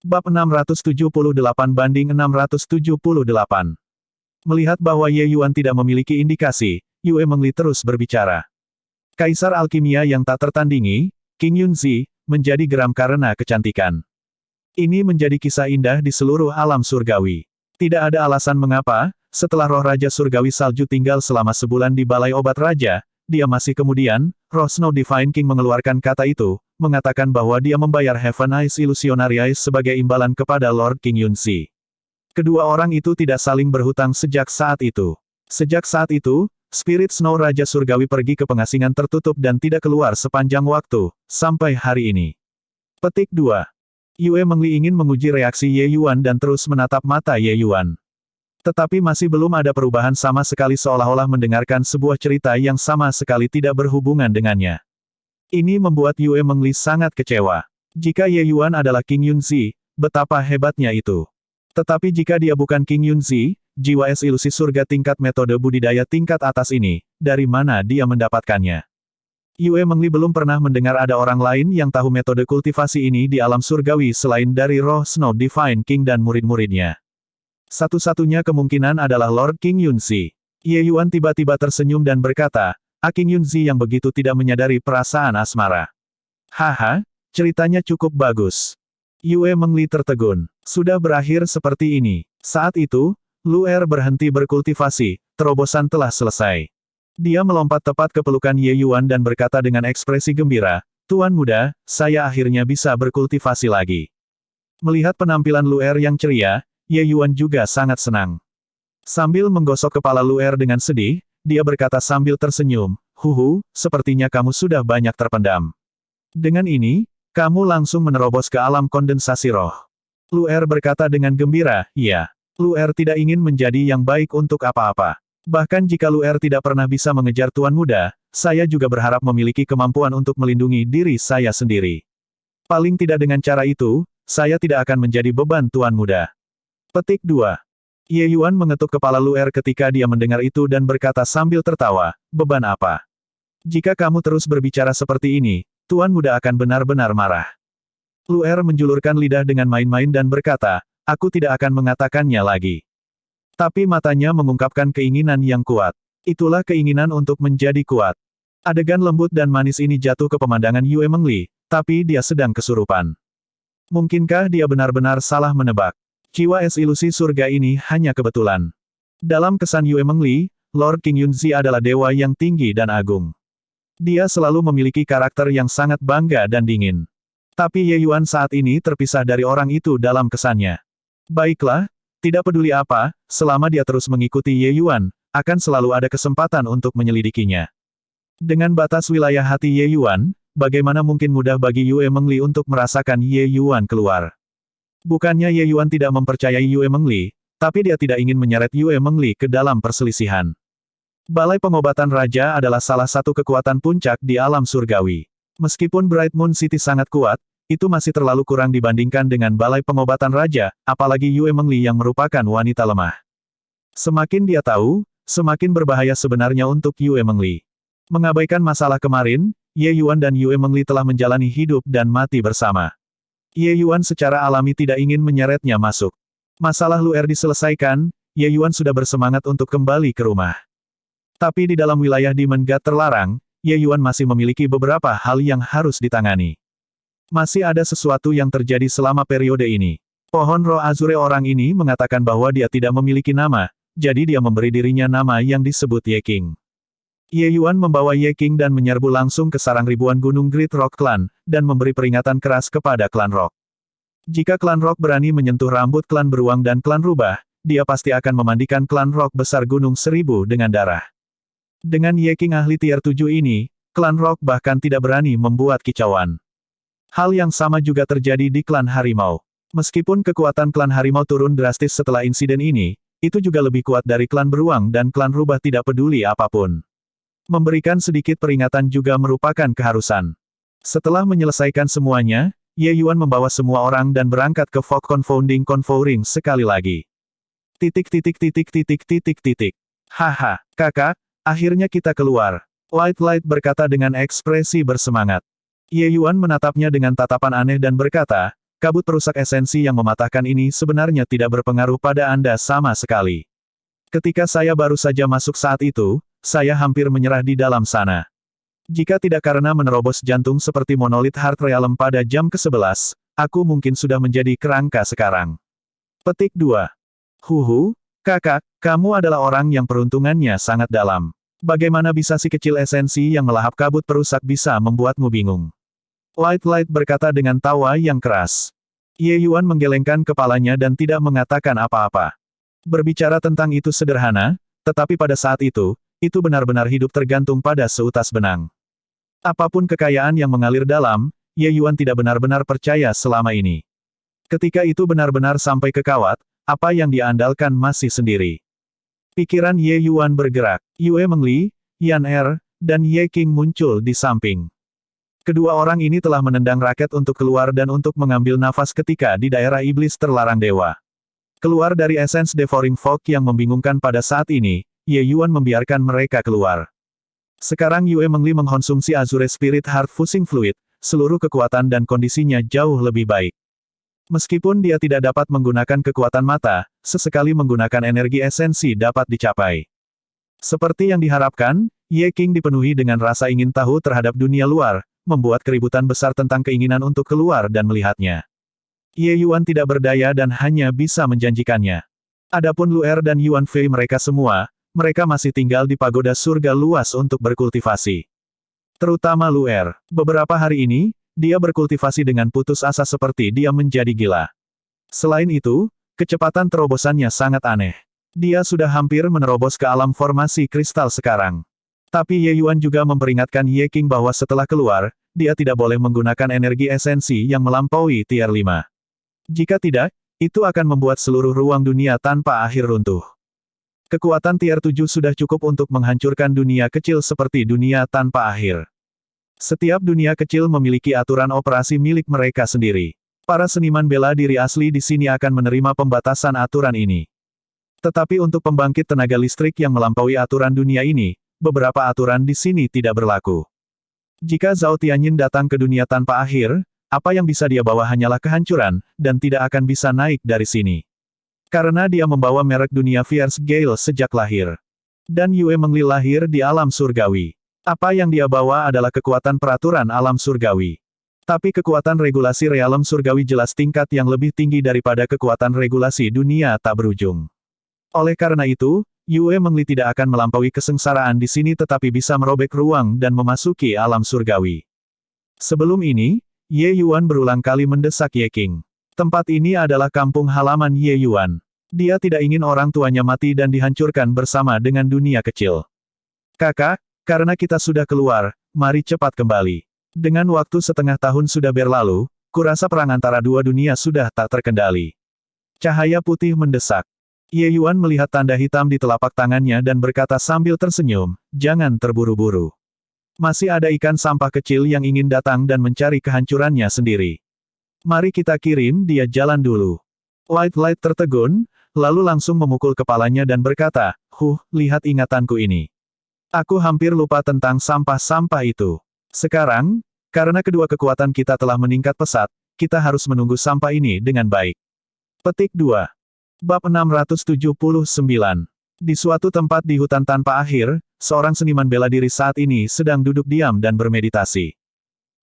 Bab 678-678. Melihat bahwa Ye Yuan tidak memiliki indikasi, Yue Mengli terus berbicara. Kaisar alkimia yang tak tertandingi, King Yunzi, menjadi geram karena kecantikan. Ini menjadi kisah indah di seluruh alam surgawi. Tidak ada alasan mengapa, setelah roh Raja Surgawi Salju tinggal selama sebulan di Balai Obat Raja, dia masih kemudian, roh Snow Divine King mengeluarkan kata itu, mengatakan bahwa dia membayar Heaven Eyes Illusionary Eyes sebagai imbalan kepada Lord King Yunzi. Kedua orang itu tidak saling berhutang sejak saat itu. Sejak saat itu, Spirit Snow Raja Surgawi pergi ke pengasingan tertutup dan tidak keluar sepanjang waktu, sampai hari ini. Petik 2. Yue Mengli ingin menguji reaksi Ye Yuan dan terus menatap mata Ye Yuan. Tetapi masih belum ada perubahan sama sekali, seolah-olah mendengarkan sebuah cerita yang sama sekali tidak berhubungan dengannya. Ini membuat Yue Mengli sangat kecewa. Jika Ye Yuan adalah King Yunzi, betapa hebatnya itu. Tetapi jika dia bukan King Yunzi, jiwa es ilusi surga tingkat metode budidaya tingkat atas ini, dari mana dia mendapatkannya? Yue Mengli belum pernah mendengar ada orang lain yang tahu metode kultivasi ini di alam surgawi selain dari roh Snow Divine King dan murid-muridnya. Satu-satunya kemungkinan adalah Lord King Yunzi. Ye Yuan tiba-tiba tersenyum dan berkata, King Yunzi yang begitu tidak menyadari perasaan asmara. Haha, ceritanya cukup bagus. Yue Mengli tertegun. Sudah berakhir seperti ini. Saat itu, Luer berhenti berkultivasi, terobosan telah selesai. Dia melompat tepat ke pelukan Ye Yuan dan berkata dengan ekspresi gembira, Tuan muda, saya akhirnya bisa berkultivasi lagi. Melihat penampilan Luer yang ceria, Ye Yuan juga sangat senang. Sambil menggosok kepala Luer dengan sedih, dia berkata sambil tersenyum, Huhu, sepertinya kamu sudah banyak terpendam. Dengan ini, kamu langsung menerobos ke alam kondensasi roh. Luer berkata dengan gembira, iya. Luer tidak ingin menjadi yang baik untuk apa-apa. Bahkan jika Luer tidak pernah bisa mengejar Tuan Muda, saya juga berharap memiliki kemampuan untuk melindungi diri saya sendiri. Paling tidak dengan cara itu, saya tidak akan menjadi beban Tuan Muda. Petik 2. Ye Yuan mengetuk kepala Luer ketika dia mendengar itu dan berkata sambil tertawa, beban apa? Jika kamu terus berbicara seperti ini, Tuan Muda akan benar-benar marah. Luer menjulurkan lidah dengan main-main dan berkata, aku tidak akan mengatakannya lagi. Tapi matanya mengungkapkan keinginan yang kuat. Itulah keinginan untuk menjadi kuat. Adegan lembut dan manis ini jatuh ke pemandangan Yue Mengli, tapi dia sedang kesurupan. Mungkinkah dia benar-benar salah menebak? Jiwa es ilusi surga ini hanya kebetulan. Dalam kesan Yue Mengli, Lord King Yunzi adalah dewa yang tinggi dan agung. Dia selalu memiliki karakter yang sangat bangga dan dingin. Tapi Ye Yuan saat ini terpisah dari orang itu dalam kesannya. Baiklah, tidak peduli apa, selama dia terus mengikuti Ye Yuan, akan selalu ada kesempatan untuk menyelidikinya. Dengan batas wilayah hati Ye Yuan, bagaimana mungkin mudah bagi Yue Mengli untuk merasakan Ye Yuan keluar? Bukannya Ye Yuan tidak mempercayai Yue Mengli, tapi dia tidak ingin menyeret Yue Mengli ke dalam perselisihan. Balai Pengobatan Raja adalah salah satu kekuatan puncak di alam surgawi. Meskipun Bright Moon City sangat kuat, itu masih terlalu kurang dibandingkan dengan Balai Pengobatan Raja, apalagi Yue Mengli yang merupakan wanita lemah. Semakin dia tahu, semakin berbahaya sebenarnya untuk Yue Mengli. Mengabaikan masalah kemarin, Ye Yuan dan Yue Mengli telah menjalani hidup dan mati bersama. Ye Yuan secara alami tidak ingin menyeretnya masuk. Masalah Luer diselesaikan, Ye Yuan sudah bersemangat untuk kembali ke rumah. Tapi di dalam wilayah Demon God terlarang, Ye Yuan masih memiliki beberapa hal yang harus ditangani. Masih ada sesuatu yang terjadi selama periode ini. Pohon roh Azure orang ini mengatakan bahwa dia tidak memiliki nama, jadi dia memberi dirinya nama yang disebut Ye King. Ye Yuan membawa Ye King dan menyerbu langsung ke sarang ribuan gunung Great Rock Clan, dan memberi peringatan keras kepada klan Rock. Jika klan Rock berani menyentuh rambut klan Beruang dan klan Rubah, dia pasti akan memandikan klan Rock besar Gunung Seribu dengan darah. Dengan Ye King ahli tier 7 ini, klan Rock bahkan tidak berani membuat kicauan. Hal yang sama juga terjadi di klan Harimau. Meskipun kekuatan klan Harimau turun drastis setelah insiden ini, itu juga lebih kuat dari klan Beruang dan klan Rubah tidak peduli apapun. Memberikan sedikit peringatan juga merupakan keharusan. Setelah menyelesaikan semuanya, Ye Yuan membawa semua orang dan berangkat ke Fog Confounding Confounding sekali lagi. Haha, kakak, akhirnya kita keluar. Light berkata dengan ekspresi bersemangat. Ye Yuan menatapnya dengan tatapan aneh dan berkata, kabut perusak esensi yang mematahkan ini sebenarnya tidak berpengaruh pada Anda sama sekali. Ketika saya baru saja masuk saat itu, saya hampir menyerah di dalam sana. Jika tidak karena menerobos jantung seperti Monolith Heart Realm pada jam ke-11, aku mungkin sudah menjadi kerangka sekarang. Petik 2. Huhu, kakak, kamu adalah orang yang peruntungannya sangat dalam. Bagaimana bisa si kecil esensi yang melahap kabut perusak bisa membuatmu bingung? Light berkata dengan tawa yang keras. Ye Yuan menggelengkan kepalanya dan tidak mengatakan apa-apa. Berbicara tentang itu sederhana, tetapi pada saat itu benar-benar hidup tergantung pada seutas benang. Apapun kekayaan yang mengalir dalam, Ye Yuan tidak benar-benar percaya selama ini. Ketika itu benar-benar sampai ke kawat, apa yang dia andalkan masih sendiri. Pikiran Ye Yuan bergerak. Yue Mengli, Yan Er, dan Ye Qing muncul di samping. Kedua orang ini telah menendang raket untuk keluar dan untuk mengambil nafas ketika di daerah iblis terlarang dewa. Keluar dari Essence Devouring Fog yang membingungkan pada saat ini, Ye Yuan membiarkan mereka keluar. Sekarang Yue Mengli mengkonsumsi Azure Spirit Heart Fusing Fluid, seluruh kekuatan dan kondisinya jauh lebih baik. Meskipun dia tidak dapat menggunakan kekuatan mata, sesekali menggunakan energi esensi dapat dicapai. Seperti yang diharapkan, Ye Qing dipenuhi dengan rasa ingin tahu terhadap dunia luar, membuat keributan besar tentang keinginan untuk keluar dan melihatnya. Ye Yuan tidak berdaya dan hanya bisa menjanjikannya. Adapun Luer dan Yuan Fei mereka masih tinggal di pagoda surga luas untuk berkultivasi. Terutama Luer. Beberapa hari ini, dia berkultivasi dengan putus asa seperti dia menjadi gila. Selain itu, kecepatan terobosannya sangat aneh. Dia sudah hampir menerobos ke alam formasi kristal sekarang. Tapi Ye Yuan juga memperingatkan Ye Qing bahwa setelah keluar, dia tidak boleh menggunakan energi esensi yang melampaui tier 5. Jika tidak, itu akan membuat seluruh ruang dunia tanpa akhir runtuh. Kekuatan tier 7 sudah cukup untuk menghancurkan dunia kecil seperti dunia tanpa akhir. Setiap dunia kecil memiliki aturan operasi milik mereka sendiri. Para seniman bela diri asli di sini akan menerima pembatasan aturan ini. Tetapi untuk pembangkit tenaga listrik yang melampaui aturan dunia ini, beberapa aturan di sini tidak berlaku. Jika Zhao Tianyin datang ke dunia tanpa akhir, apa yang bisa dia bawa hanyalah kehancuran, dan tidak akan bisa naik dari sini. Karena dia membawa merek dunia Fierce Gale sejak lahir. Dan Yue Mengli lahir di alam surgawi. Apa yang dia bawa adalah kekuatan peraturan alam surgawi. Tapi kekuatan regulasi realem surgawi jelas tingkat yang lebih tinggi daripada kekuatan regulasi dunia tak berujung. Oleh karena itu, Yue Mengli tidak akan melampaui kesengsaraan di sini tetapi bisa merobek ruang dan memasuki alam surgawi. Sebelum ini, Ye Yuan berulang kali mendesak Ye Qing. Tempat ini adalah kampung halaman Ye Yuan. Dia tidak ingin orang tuanya mati dan dihancurkan bersama dengan dunia kecil. Kakak, karena kita sudah keluar, mari cepat kembali. Dengan waktu setengah tahun sudah berlalu, kurasa perang antara dua dunia sudah tak terkendali. Cahaya putih mendesak. Ye Yuan melihat tanda hitam di telapak tangannya dan berkata sambil tersenyum, jangan terburu-buru. Masih ada ikan sampah kecil yang ingin datang dan mencari kehancurannya sendiri. Mari kita kirim dia jalan dulu. Light tertegun, lalu langsung memukul kepalanya dan berkata, lihat ingatanku ini. Aku hampir lupa tentang sampah-sampah itu. Sekarang, karena kedua kekuatan kita telah meningkat pesat, kita harus menunggu sampah ini dengan baik. Petik 2. Bab 679. Di suatu tempat di hutan tanpa akhir, seorang seniman bela diri saat ini sedang duduk diam dan bermeditasi.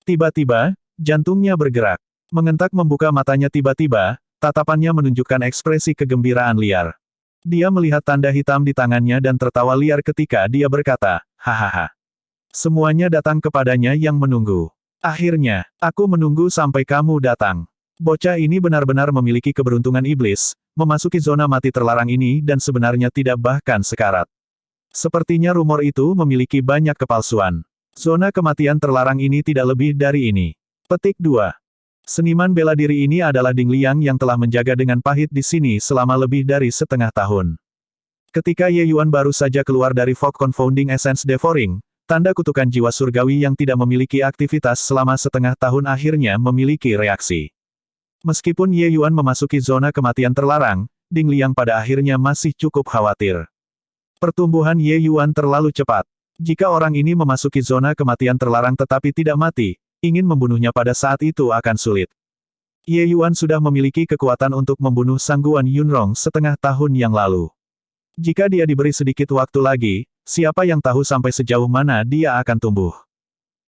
Tiba-tiba, jantungnya bergerak. Mengentak membuka matanya tiba-tiba, tatapannya menunjukkan ekspresi kegembiraan liar. Dia melihat tanda hitam di tangannya dan tertawa liar ketika dia berkata, hahaha. Semuanya datang kepadanya yang menunggu. Akhirnya, aku menunggu sampai kamu datang. Bocah ini benar-benar memiliki keberuntungan iblis, memasuki zona mati terlarang ini dan sebenarnya tidak bahkan sekarat. Sepertinya rumor itu memiliki banyak kepalsuan. Zona kematian terlarang ini tidak lebih dari ini. Petik 2. Seniman bela diri ini adalah Ding Liang yang telah menjaga dengan pahit di sini selama lebih dari setengah tahun. Ketika Ye Yuan baru saja keluar dari Fog Confounding Essence Devouring, tanda kutukan jiwa surgawi yang tidak memiliki aktivitas selama setengah tahun akhirnya memiliki reaksi. Meskipun Ye Yuan memasuki zona kematian terlarang, Ding Liang pada akhirnya masih cukup khawatir. Pertumbuhan Ye Yuan terlalu cepat. Jika orang ini memasuki zona kematian terlarang tetapi tidak mati, ingin membunuhnya pada saat itu akan sulit. Ye Yuan sudah memiliki kekuatan untuk membunuh Sangguan Yunrong setengah tahun yang lalu. Jika dia diberi sedikit waktu lagi, siapa yang tahu sampai sejauh mana dia akan tumbuh.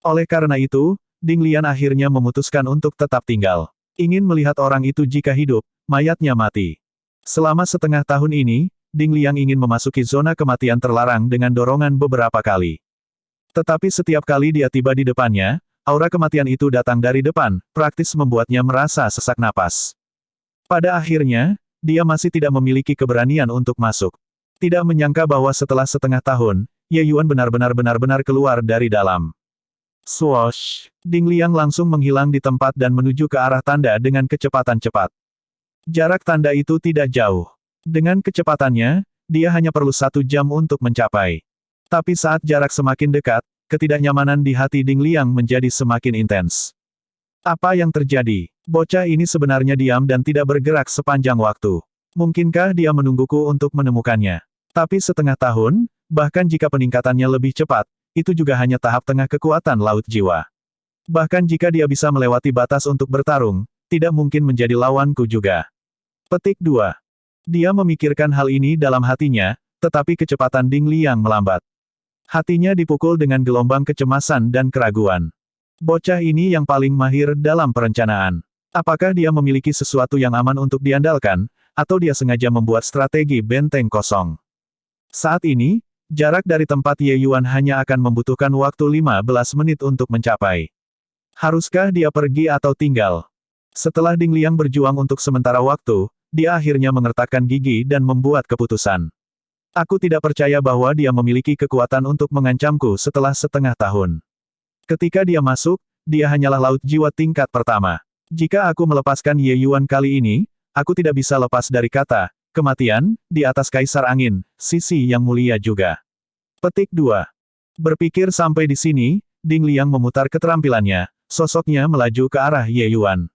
Oleh karena itu, Ding Lian akhirnya memutuskan untuk tetap tinggal. Ingin melihat orang itu jika hidup, mayatnya mati. Selama setengah tahun ini, Ding Liang ingin memasuki zona kematian terlarang dengan dorongan beberapa kali. Tetapi setiap kali dia tiba di depannya, aura kematian itu datang dari depan, praktis membuatnya merasa sesak napas. Pada akhirnya, dia masih tidak memiliki keberanian untuk masuk. Tidak menyangka bahwa setelah setengah tahun, Ye Yuan benar-benar keluar dari dalam. Swoosh! Ding Liang langsung menghilang di tempat dan menuju ke arah tanda dengan kecepatan cepat. Jarak tanda itu tidak jauh. Dengan kecepatannya, dia hanya perlu 1 jam untuk mencapai. Tapi saat jarak semakin dekat, ketidaknyamanan di hati Ding Liang menjadi semakin intens. Apa yang terjadi? Bocah ini sebenarnya diam dan tidak bergerak sepanjang waktu. Mungkinkah dia menungguku untuk menemukannya? Tapi setengah tahun, bahkan jika peningkatannya lebih cepat, itu juga hanya tahap tengah kekuatan laut jiwa. Bahkan jika dia bisa melewati batas untuk bertarung, tidak mungkin menjadi lawanku juga. Petik 2. Dia memikirkan hal ini dalam hatinya, tetapi kecepatan Ding Liang melambat. Hatinya dipukul dengan gelombang kecemasan dan keraguan. Bocah ini yang paling mahir dalam perencanaan. Apakah dia memiliki sesuatu yang aman untuk diandalkan, atau dia sengaja membuat strategi benteng kosong? Saat ini, jarak dari tempat Ye Yuan hanya akan membutuhkan waktu 15 menit untuk mencapai. Haruskah dia pergi atau tinggal? Setelah Ding Liang berjuang untuk sementara waktu, dia akhirnya mengertakkan gigi dan membuat keputusan. Aku tidak percaya bahwa dia memiliki kekuatan untuk mengancamku setelah setengah tahun. Ketika dia masuk, dia hanyalah laut jiwa tingkat pertama. Jika aku melepaskan Ye Yuan kali ini, aku tidak bisa lepas dari kata, kematian, di atas Kaisar Angin, sisi yang mulia juga. Petik 2. Berpikir sampai di sini, Ding Liang memutar keterampilannya, sosoknya melaju ke arah Ye Yuan.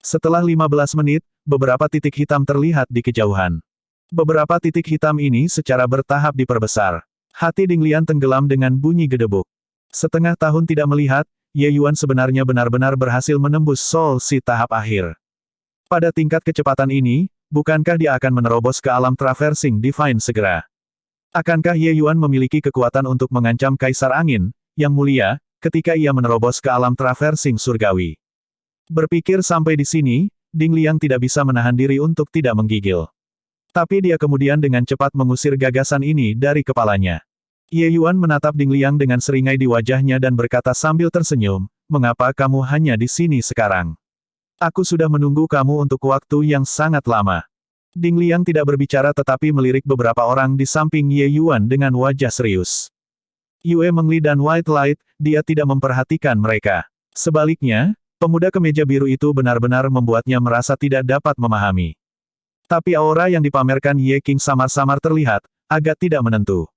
Setelah 15 menit, beberapa titik hitam terlihat di kejauhan. Beberapa titik hitam ini secara bertahap diperbesar. Hati Ding Lian tenggelam dengan bunyi gedebuk. Setengah tahun tidak melihat, Ye Yuan sebenarnya benar-benar berhasil menembus Soul Si tahap akhir. Pada tingkat kecepatan ini, bukankah dia akan menerobos ke alam traversing divine segera? Akankah Ye Yuan memiliki kekuatan untuk mengancam Kaisar Angin, yang mulia, ketika ia menerobos ke alam traversing surgawi? Berpikir sampai di sini, Ding Liang tidak bisa menahan diri untuk tidak menggigil. Tapi dia kemudian dengan cepat mengusir gagasan ini dari kepalanya. Ye Yuan menatap Ding Liang dengan seringai di wajahnya dan berkata sambil tersenyum, mengapa kamu hanya di sini sekarang? Aku sudah menunggu kamu untuk waktu yang sangat lama. Ding Liang tidak berbicara tetapi melirik beberapa orang di samping Ye Yuan dengan wajah serius. Yue Mengli dan White Light, dia tidak memperhatikan mereka. Sebaliknya, pemuda kemeja biru itu benar-benar membuatnya merasa tidak dapat memahami. Tapi aura yang dipamerkan Ye King samar-samar terlihat, agak tidak menentu.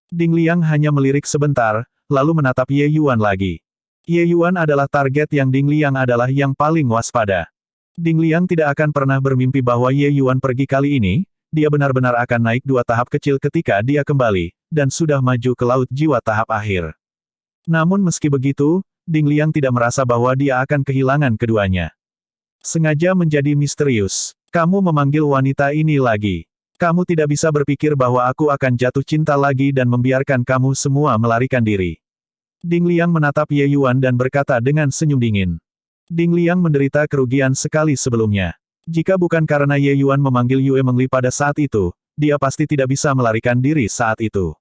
Ding Liang hanya melirik sebentar, lalu menatap Ye Yuan lagi. Ye Yuan adalah target yang Ding Liang adalah yang paling waspada. Ding Liang tidak akan pernah bermimpi bahwa Ye Yuan pergi kali ini, dia benar-benar akan naik 2 tahap kecil ketika dia kembali, dan sudah maju ke laut jiwa tahap akhir. Namun meski begitu, Ding Liang tidak merasa bahwa dia akan kehilangan keduanya. Sengaja menjadi misterius. Kamu memanggil wanita ini lagi. Kamu tidak bisa berpikir bahwa aku akan jatuh cinta lagi dan membiarkan kamu semua melarikan diri. Ding Liang menatap Ye Yuan dan berkata dengan senyum dingin. Ding Liang menderita kerugian sekali sebelumnya. Jika bukan karena Ye Yuan memanggil Yue Mengli pada saat itu, dia pasti tidak bisa melarikan diri saat itu.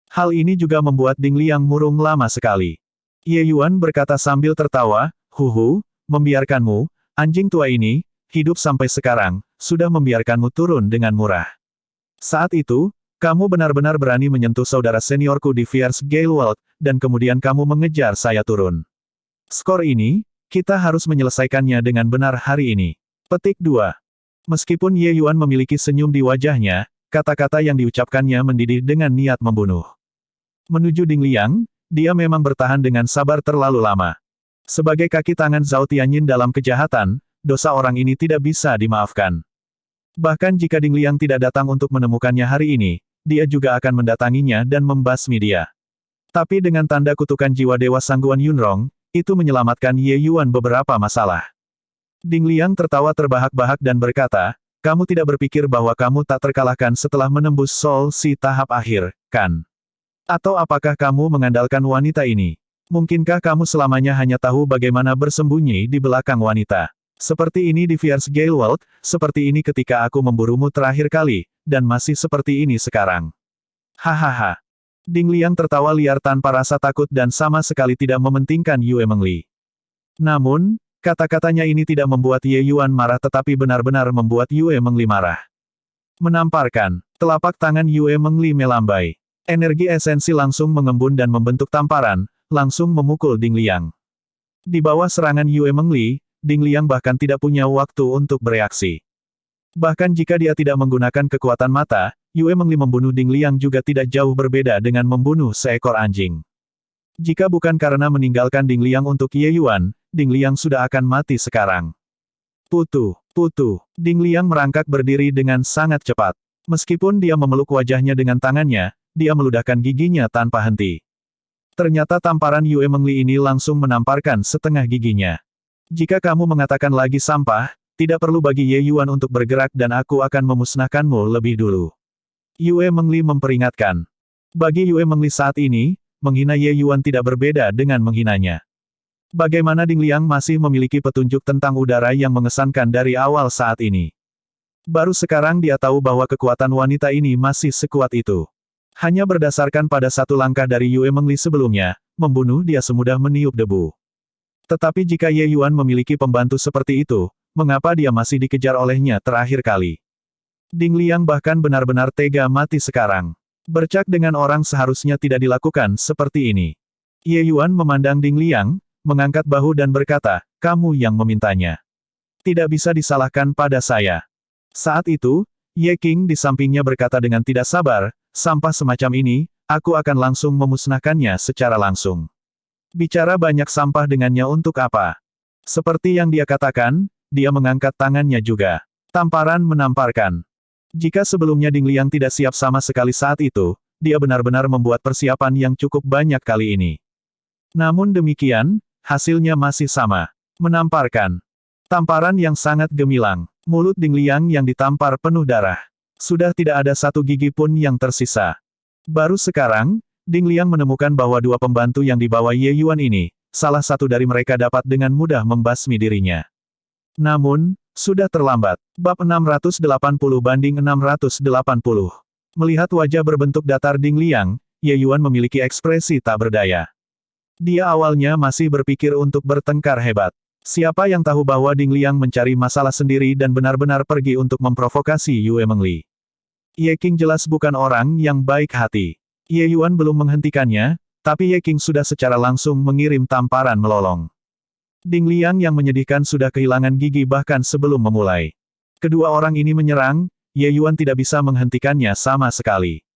Hal ini juga membuat Ding Liang murung lama sekali. Ye Yuan berkata sambil tertawa, "Huhu, membiarkanmu, anjing tua ini, hidup sampai sekarang, sudah membiarkanmu turun dengan murah. Saat itu, kamu benar-benar berani menyentuh saudara seniorku di Fierce Gale World, dan kemudian kamu mengejar saya turun. Skor ini, kita harus menyelesaikannya dengan benar hari ini." Petik 2. Meskipun Ye Yuan memiliki senyum di wajahnya, kata-kata yang diucapkannya mendidih dengan niat membunuh. Menuju Ding Liang, dia memang bertahan dengan sabar terlalu lama. Sebagai kaki tangan Zhao Tianyin dalam kejahatan, dosa orang ini tidak bisa dimaafkan. Bahkan jika Ding Liang tidak datang untuk menemukannya hari ini, dia juga akan mendatanginya dan membasmi dia. Tapi dengan tanda kutukan jiwa Dewa Sangguan Yunrong, itu menyelamatkan Ye Yuan beberapa masalah. Ding Liang tertawa terbahak-bahak dan berkata, kamu tidak berpikir bahwa kamu tak terkalahkan setelah menembus Soul Sea tahap akhir, kan? Atau apakah kamu mengandalkan wanita ini? Mungkinkah kamu selamanya hanya tahu bagaimana bersembunyi di belakang wanita? Seperti ini di Fierce Gale World, seperti ini ketika aku memburumu terakhir kali, dan masih seperti ini sekarang. Hahaha. Ding Liang tertawa liar tanpa rasa takut dan sama sekali tidak mementingkan Yue Mengli. Namun, kata-katanya ini tidak membuat Ye Yuan marah tetapi benar-benar membuat Yue Mengli marah. Menamparkan, telapak tangan Yue Mengli melambai. Energi esensi langsung mengembun dan membentuk tamparan, langsung memukul Ding Liang. Di bawah serangan Yue Mengli, Ding Liang bahkan tidak punya waktu untuk bereaksi. Bahkan jika dia tidak menggunakan kekuatan mata, Yue Mengli membunuh Ding Liang juga tidak jauh berbeda dengan membunuh seekor anjing. Jika bukan karena meninggalkan Ding Liang untuk Ye Yuan, Ding Liang sudah akan mati sekarang. Putu, putu. Ding Liang merangkak berdiri dengan sangat cepat. Meskipun dia memeluk wajahnya dengan tangannya, dia meludahkan giginya tanpa henti. Ternyata tamparan Yue Mengli ini langsung menamparkan setengah giginya. Jika kamu mengatakan lagi sampah, tidak perlu bagi Ye Yuan untuk bergerak dan aku akan memusnahkanmu lebih dulu. Yue Mengli memperingatkan. Bagi Yue Mengli saat ini, menghina Ye Yuan tidak berbeda dengan menghinanya. Bagaimana Ding Liang masih memiliki petunjuk tentang udara yang mengesankan dari awal saat ini. Baru sekarang dia tahu bahwa kekuatan wanita ini masih sekuat itu. Hanya berdasarkan pada satu langkah dari Yue Mengli sebelumnya, membunuh dia semudah meniup debu. Tetapi jika Ye Yuan memiliki pembantu seperti itu, mengapa dia masih dikejar olehnya terakhir kali? Ding Liang bahkan benar-benar tega mati sekarang. Bercak dengan orang seharusnya tidak dilakukan seperti ini. Ye Yuan memandang Ding Liang, mengangkat bahu dan berkata, kamu yang memintanya. Tidak bisa disalahkan pada saya. Saat itu, Ye King di sampingnya berkata dengan tidak sabar, sampah semacam ini, aku akan langsung memusnahkannya secara langsung. Bicara banyak sampah dengannya untuk apa? Seperti yang dia katakan, dia mengangkat tangannya juga. Tamparan menamparkan. Jika sebelumnya Ding Liang tidak siap sama sekali saat itu, dia benar-benar membuat persiapan yang cukup banyak kali ini. Namun demikian, hasilnya masih sama. Menamparkan. Tamparan yang sangat gemilang. Mulut Ding Liang yang ditampar penuh darah. Sudah tidak ada satu gigi pun yang tersisa. Baru sekarang, Ding Liang menemukan bahwa dua pembantu yang dibawa Ye Yuan ini, salah satu dari mereka dapat dengan mudah membasmi dirinya. Namun, sudah terlambat. Bab 680/680. Melihat wajah berbentuk datar Ding Liang, Ye Yuan memiliki ekspresi tak berdaya. Dia awalnya masih berpikir untuk bertengkar hebat. Siapa yang tahu bahwa Ding Liang mencari masalah sendiri dan benar-benar pergi untuk memprovokasi Yue Mengli. Ye King jelas bukan orang yang baik hati. Ye Yuan belum menghentikannya, tapi Ye King sudah secara langsung mengirim tamparan melolong. Ding Liang yang menyedihkan sudah kehilangan gigi bahkan sebelum memulai. Kedua orang ini menyerang, Ye Yuan tidak bisa menghentikannya sama sekali.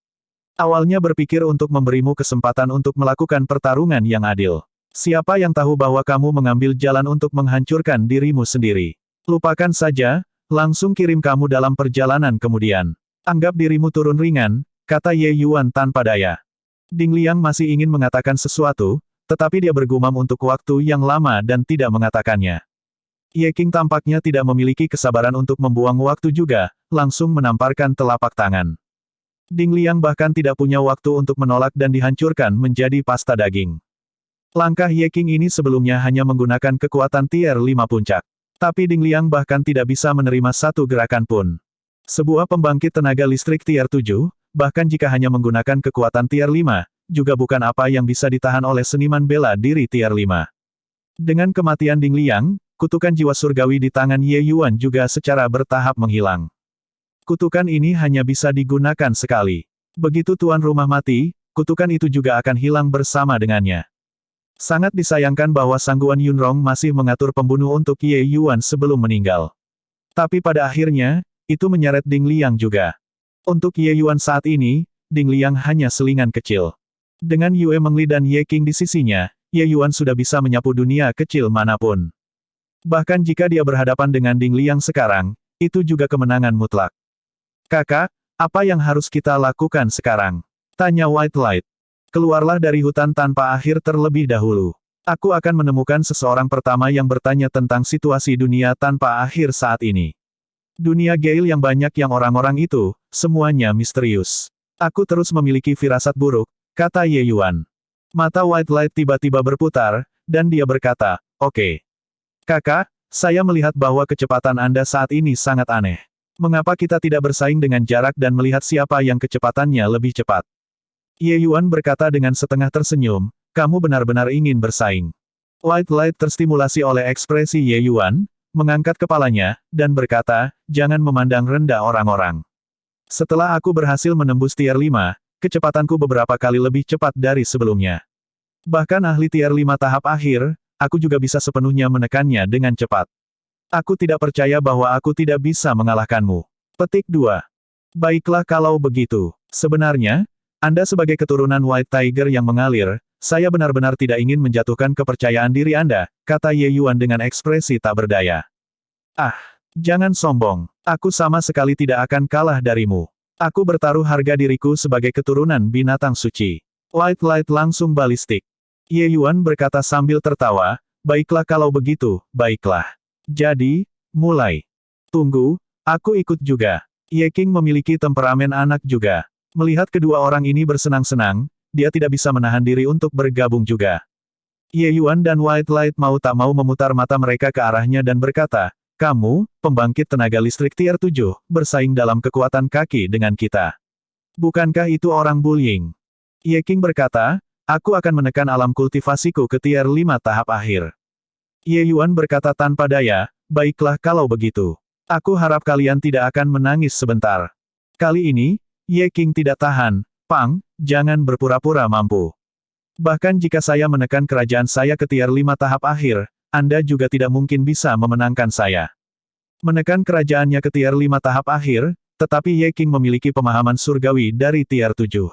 Awalnya berpikir untuk memberimu kesempatan untuk melakukan pertarungan yang adil. Siapa yang tahu bahwa kamu mengambil jalan untuk menghancurkan dirimu sendiri. Lupakan saja, langsung kirim kamu dalam perjalanan kemudian. Anggap dirimu turun ringan, kata Ye Yuan tanpa daya. Ding Liang masih ingin mengatakan sesuatu, tetapi dia bergumam untuk waktu yang lama dan tidak mengatakannya. Ye King tampaknya tidak memiliki kesabaran untuk membuang waktu juga, langsung menamparkan telapak tangan. Ding Liang bahkan tidak punya waktu untuk menolak dan dihancurkan menjadi pasta daging. Langkah Ye King ini sebelumnya hanya menggunakan kekuatan tier 5 puncak. Tapi Ding Liang bahkan tidak bisa menerima satu gerakan pun. Sebuah pembangkit tenaga listrik tier 7, bahkan jika hanya menggunakan kekuatan tier 5, juga bukan apa yang bisa ditahan oleh seniman bela diri tier 5. Dengan kematian Ding Liang, kutukan jiwa surgawi di tangan Ye Yuan juga secara bertahap menghilang. Kutukan ini hanya bisa digunakan sekali. Begitu tuan rumah mati, kutukan itu juga akan hilang bersama dengannya. Sangat disayangkan bahwa Sangguan Yunrong masih mengatur pembunuh untuk Ye Yuan sebelum meninggal. Tapi pada akhirnya, itu menyeret Ding Liang juga. Untuk Ye Yuan saat ini, Ding Liang hanya selingan kecil. Dengan Yue Mengli dan Ye King di sisinya, Ye Yuan sudah bisa menyapu dunia kecil manapun. Bahkan jika dia berhadapan dengan Ding Liang sekarang, itu juga kemenangan mutlak. Kakak, apa yang harus kita lakukan sekarang? Tanya White Light. Keluarlah dari hutan tanpa akhir terlebih dahulu. Aku akan menemukan seseorang pertama yang bertanya tentang situasi dunia tanpa akhir saat ini. Dunia Gale yang banyak yang orang-orang itu, semuanya misterius. Aku terus memiliki firasat buruk, kata Ye Yuan. Mata White Light tiba-tiba berputar, dan dia berkata, oke. Kakak, saya melihat bahwa kecepatan Anda saat ini sangat aneh. Mengapa kita tidak bersaing dengan jarak dan melihat siapa yang kecepatannya lebih cepat? Ye Yuan berkata dengan setengah tersenyum, kamu benar-benar ingin bersaing. White Light terstimulasi oleh ekspresi Ye Yuan, mengangkat kepalanya, dan berkata, jangan memandang rendah orang-orang. Setelah aku berhasil menembus tier 5, kecepatanku beberapa kali lebih cepat dari sebelumnya. Bahkan ahli tier 5 tahap akhir, aku juga bisa sepenuhnya menekannya dengan cepat. Aku tidak percaya bahwa aku tidak bisa mengalahkanmu. Petik 2. Baiklah kalau begitu. Sebenarnya, Anda sebagai keturunan White Tiger yang mengalir, saya benar-benar tidak ingin menjatuhkan kepercayaan diri Anda, kata Ye Yuan dengan ekspresi tak berdaya. Ah, jangan sombong. Aku sama sekali tidak akan kalah darimu. Aku bertaruh harga diriku sebagai keturunan binatang suci. White Light langsung balistik. Ye Yuan berkata sambil tertawa, baiklah kalau begitu, baiklah. Jadi, mulai. Tunggu, aku ikut juga. Ye King memiliki temperamen anak juga. Melihat kedua orang ini bersenang-senang, dia tidak bisa menahan diri untuk bergabung juga. Ye Yuan dan White Light mau tak mau memutar mata mereka ke arahnya dan berkata, kamu, pembangkit tenaga listrik tier 7, bersaing dalam kekuatan kaki dengan kita. Bukankah itu orang bullying? Ye King berkata, aku akan menekan alam kultivasiku ke tier 5 tahap akhir. Ye Yuan berkata tanpa daya, baiklah kalau begitu. Aku harap kalian tidak akan menangis sebentar. Kali ini, Ye King tidak tahan, Pang, jangan berpura-pura mampu. Bahkan jika saya menekan kerajaan saya ke tier 5 tahap akhir, Anda juga tidak mungkin bisa memenangkan saya. Menekan kerajaannya ke tier 5 tahap akhir, tetapi Ye King memiliki pemahaman surgawi dari tier 7.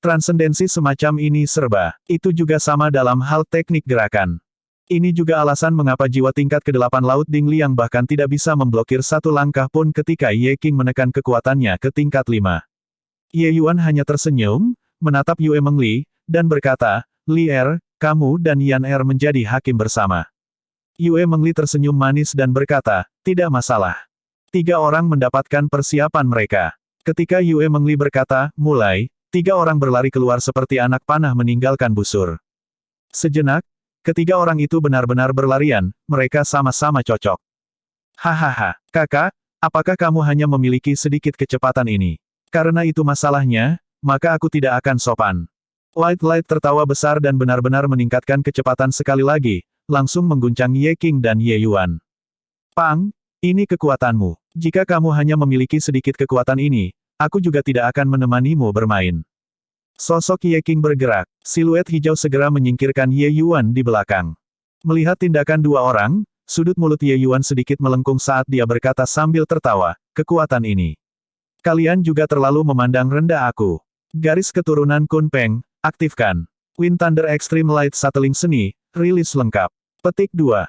Transendensi semacam ini serba, itu juga sama dalam hal teknik gerakan. Ini juga alasan mengapa jiwa tingkat ke-8 Laut Ding Liang bahkan tidak bisa memblokir satu langkah pun ketika Ye King menekan kekuatannya ke tingkat 5. Ye Yuan hanya tersenyum, menatap Yue Mengli, dan berkata, Li Er, kamu dan Yan Er menjadi hakim bersama. Yue Mengli tersenyum manis dan berkata, tidak masalah. 3 orang mendapatkan persiapan mereka. Ketika Yue Mengli berkata, mulai, 3 orang berlari keluar seperti anak panah meninggalkan busur. Sejenak, ketiga orang itu benar-benar berlarian, mereka sama-sama cocok. Hahaha, kakak, apakah kamu hanya memiliki sedikit kecepatan ini? Karena itu masalahnya, maka aku tidak akan sopan. White Light tertawa besar dan benar-benar meningkatkan kecepatan sekali lagi, langsung mengguncang Ye King dan Ye Yuan. Pang, ini kekuatanmu. Jika kamu hanya memiliki sedikit kekuatan ini, aku juga tidak akan menemanimu bermain. Sosok Ye King bergerak, siluet hijau segera menyingkirkan Ye Yuan di belakang. Melihat tindakan 2 orang, sudut mulut Ye Yuan sedikit melengkung saat dia berkata sambil tertawa, kekuatan ini. Kalian juga terlalu memandang rendah aku. Garis keturunan Kun Peng, aktifkan. Wind Thunder Extreme Light Sateling Seni, rilis lengkap. Petik 2.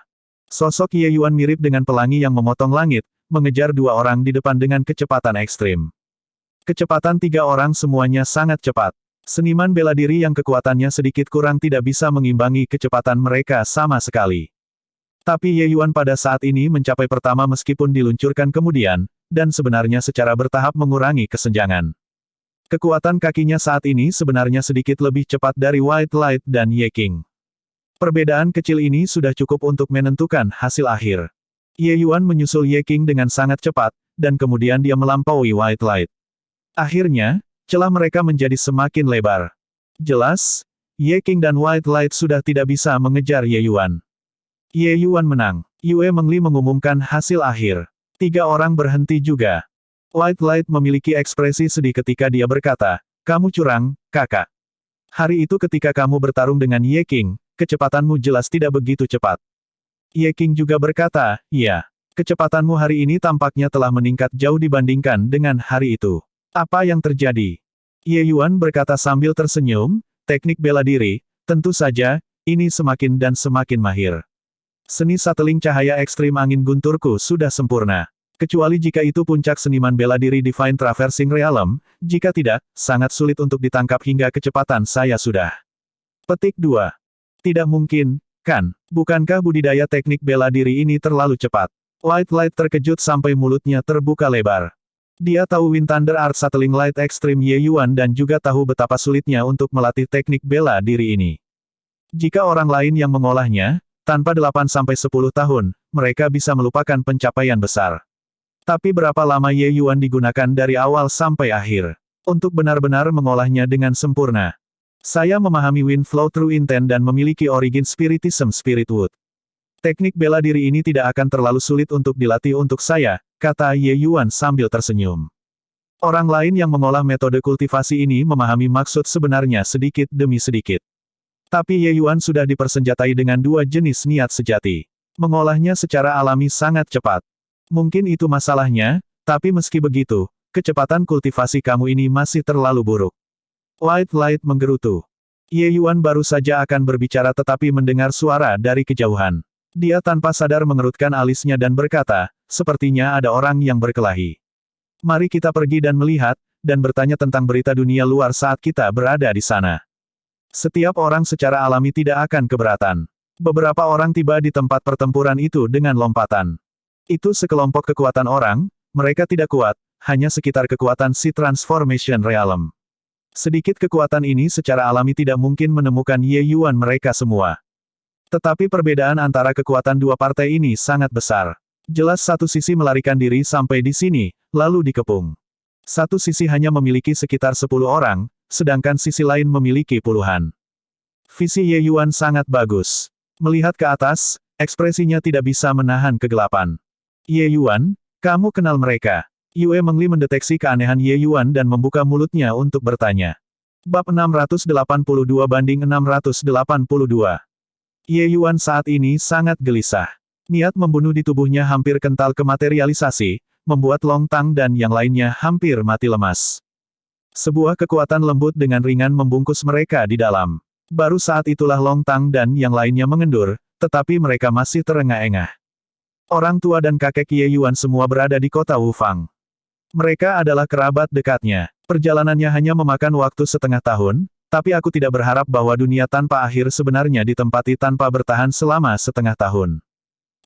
Sosok Ye Yuan mirip dengan pelangi yang memotong langit, mengejar 2 orang di depan dengan kecepatan ekstrim. Kecepatan 3 orang semuanya sangat cepat. Seniman bela diri yang kekuatannya sedikit kurang tidak bisa mengimbangi kecepatan mereka sama sekali. Tapi Ye Yuan pada saat ini mencapai pertama meskipun diluncurkan kemudian, dan sebenarnya secara bertahap mengurangi kesenjangan. Kekuatan kakinya saat ini sebenarnya sedikit lebih cepat dari White Light dan Ye King. Perbedaan kecil ini sudah cukup untuk menentukan hasil akhir. Ye Yuan menyusul Ye King dengan sangat cepat, dan kemudian dia melampaui White Light. Akhirnya, celah mereka menjadi semakin lebar. Jelas, Ye King dan White Light sudah tidak bisa mengejar Ye Yuan. Ye Yuan menang. Yue Mengli mengumumkan hasil akhir. 3 orang berhenti juga. White Light memiliki ekspresi sedih ketika dia berkata, kamu curang, kakak. Hari itu ketika kamu bertarung dengan Ye King, kecepatanmu jelas tidak begitu cepat. Ye King juga berkata, iya. Kecepatanmu hari ini tampaknya telah meningkat jauh dibandingkan dengan hari itu. Apa yang terjadi? Ye Yuan berkata sambil tersenyum, teknik bela diri, tentu saja, ini semakin dan semakin mahir. Seni sateling cahaya ekstrim angin gunturku sudah sempurna. Kecuali jika itu puncak seniman bela diri Divine Traversing Realm, jika tidak, sangat sulit untuk ditangkap hingga kecepatan saya sudah. Petik 2. Tidak mungkin, kan? Bukankah budidaya teknik bela diri ini terlalu cepat? Light terkejut sampai mulutnya terbuka lebar. Dia tahu Wind Thunder Art Sateling Light Extreme Ye Yuan dan juga tahu betapa sulitnya untuk melatih teknik bela diri ini. Jika orang lain yang mengolahnya, tanpa 8-10 tahun, mereka bisa melupakan pencapaian besar. Tapi berapa lama Ye Yuan digunakan dari awal sampai akhir? Untuk benar-benar mengolahnya dengan sempurna. Saya memahami Wind Flow True Intent dan memiliki Origin Spiritism Spirit Wood. Teknik bela diri ini tidak akan terlalu sulit untuk dilatih untuk saya, kata Ye Yuan sambil tersenyum. Orang lain yang mengolah metode kultivasi ini memahami maksud sebenarnya sedikit demi sedikit. Tapi Ye Yuan sudah dipersenjatai dengan dua jenis niat sejati. Mengolahnya secara alami sangat cepat. Mungkin itu masalahnya, tapi meski begitu, kecepatan kultivasi kamu ini masih terlalu buruk. Light menggerutu. Ye Yuan baru saja akan berbicara tetapi mendengar suara dari kejauhan. Dia tanpa sadar mengerutkan alisnya dan berkata, sepertinya ada orang yang berkelahi. Mari kita pergi dan melihat, dan bertanya tentang berita dunia luar saat kita berada di sana. Setiap orang secara alami tidak akan keberatan. Beberapa orang tiba di tempat pertempuran itu dengan lompatan. Itu sekelompok kekuatan orang, mereka tidak kuat, hanya sekitar kekuatan si Transformation Realm. Sedikit kekuatan ini secara alami tidak mungkin menemukan Ye Yuan mereka semua. Tetapi perbedaan antara kekuatan dua partai ini sangat besar. Jelas satu sisi melarikan diri sampai di sini, lalu dikepung. Satu sisi hanya memiliki sekitar 10 orang, sedangkan sisi lain memiliki puluhan. Visi Ye Yuan sangat bagus. Melihat ke atas, ekspresinya tidak bisa menahan kegelapan. Ye Yuan, kamu kenal mereka? Yue Mengli mendeteksi keanehan Ye Yuan dan membuka mulutnya untuk bertanya. Bab 682-682. Ye Yuan saat ini sangat gelisah. Niat membunuh di tubuhnya hampir kental kematerialisasi, membuat Long Tang dan yang lainnya hampir mati lemas. Sebuah kekuatan lembut dengan ringan membungkus mereka di dalam. Baru saat itulah Long Tang dan yang lainnya mengendur, tetapi mereka masih terengah-engah. Orang tua dan kakek Ye Yuan semua berada di kota Wufang. Mereka adalah kerabat dekatnya. Perjalanannya hanya memakan waktu setengah tahun, tapi aku tidak berharap bahwa dunia tanpa akhir sebenarnya ditempati tanpa bertahan selama setengah tahun.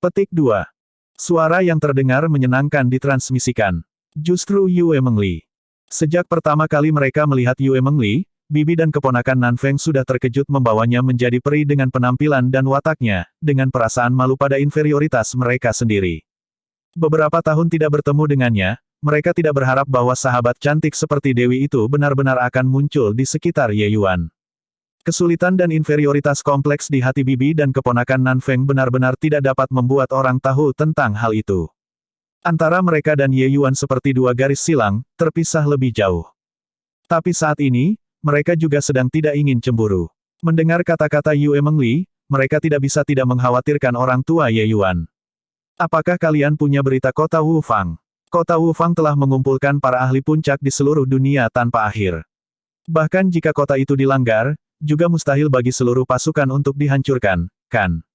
Petik 2. Suara yang terdengar menyenangkan ditransmisikan. Justru Yue Mengli. Sejak pertama kali mereka melihat Yue Mengli, bibi dan keponakan Nanfeng sudah terkejut membawanya menjadi peri dengan penampilan dan wataknya, dengan perasaan malu pada inferioritas mereka sendiri. Beberapa tahun tidak bertemu dengannya, mereka tidak berharap bahwa sahabat cantik seperti Dewi itu benar-benar akan muncul di sekitar Ye Yuan. Kesulitan dan inferioritas kompleks di hati bibi dan keponakan Nanfeng benar-benar tidak dapat membuat orang tahu tentang hal itu. Antara mereka dan Ye Yuan seperti dua garis silang, terpisah lebih jauh. Tapi saat ini, mereka juga sedang tidak ingin cemburu. Mendengar kata-kata Yue Mengli, mereka tidak bisa tidak mengkhawatirkan orang tua Ye Yuan. Apakah kalian punya berita kota Wufang? Kota Wufang telah mengumpulkan para ahli puncak di seluruh dunia tanpa akhir. Bahkan jika kota itu dilanggar, juga mustahil bagi seluruh pasukan untuk dihancurkan, kan?